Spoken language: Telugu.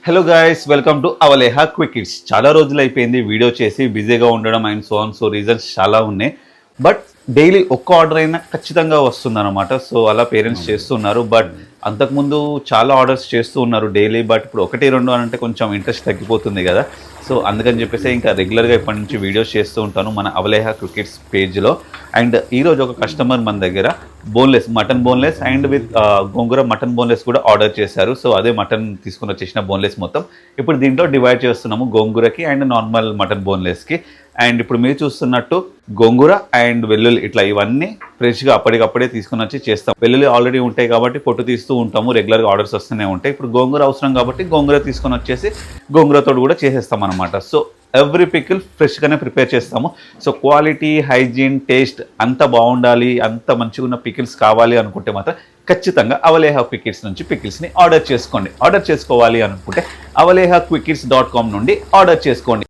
Hello guys, welcome to Avaleha quick hits. చాలా రోజులు అయిపోయింది వీడియో చేసి, బిజీగా ఉండడం అండ్ సో రీజన్స్ చాలా ఉన్నాయి. బట్ డైలీ ఒక్క ఆర్డర్ అయినా ఖచ్చితంగా వస్తుందన్నమాట. సో అలా పేరెంట్స్ చేస్తున్నారు. బట్ అంతకుముందు చాలా ఆర్డర్స్ చేస్తూ ఉన్నారు డైలీ. బట్ ఇప్పుడు 1-2 అని అంటే కొంచెం ఇంట్రెస్ట్ తగ్గిపోతుంది కదా. సో అందుకని చెప్పేసి ఇంకా రెగ్యులర్గా ఇప్పటి నుంచి వీడియోస్ చేస్తూ ఉంటాను మన అవలేహా క్విక్ హిట్స్ పేజ్లో. అండ్ ఈరోజు ఒక కస్టమర్ మన దగ్గర mutton boneless and with gongura mutton boneless కూడా ఆర్డర్ చేశారు. సో అదే మటన్ తీసుకుని వచ్చేసిన బోన్లెస్ మొత్తం ఇప్పుడు దీంట్లో డివైడ్ చేస్తున్నాము, గోంగూరకి అండ్ నార్మల్ మటన్ బోన్లెస్కి. అండ్ ఇప్పుడు మీరు చూస్తున్నట్టు గోంగూర అండ్ వెల్లుల్లి ఇట్లా ఇవన్నీ ఫ్రెష్గా అప్పటికప్పుడే తీసుకుని వచ్చి చేస్తాం. వెల్లుల్లి ఆల్రెడీ ఉంటాయి కాబట్టి పొట్టు తీస్తూ ఉంటాము, రెగ్యులర్గా ఆర్డర్స్ వస్తూనే ఉంటాయి. ఇప్పుడు గోంగూర అవసరం కాబట్టి గోంగూర తీసుకొని వచ్చేసి గోంగూరతో కూడా చేసేస్తాం అనమాట. సో ఎవ్రీ పికిల్ ఫ్రెష్గానే ప్రిపేర్ చేస్తాము. సో క్వాలిటీ, హైజీన్, టేస్ట్ అంత బాగుండాలి, అంత మంచిగా ఉన్న పికిల్స్ కావాలి అనుకుంటే మాత్రం ఖచ్చితంగా అవలేహా క్విక్ హిట్స్ నుంచి పికిల్స్ని ఆర్డర్ చేసుకోండి. ఆర్డర్ చేసుకోవాలి అనుకుంటే అవలేహా క్విక్ హిట్స్.com నుండి ఆర్డర్ చేసుకోండి.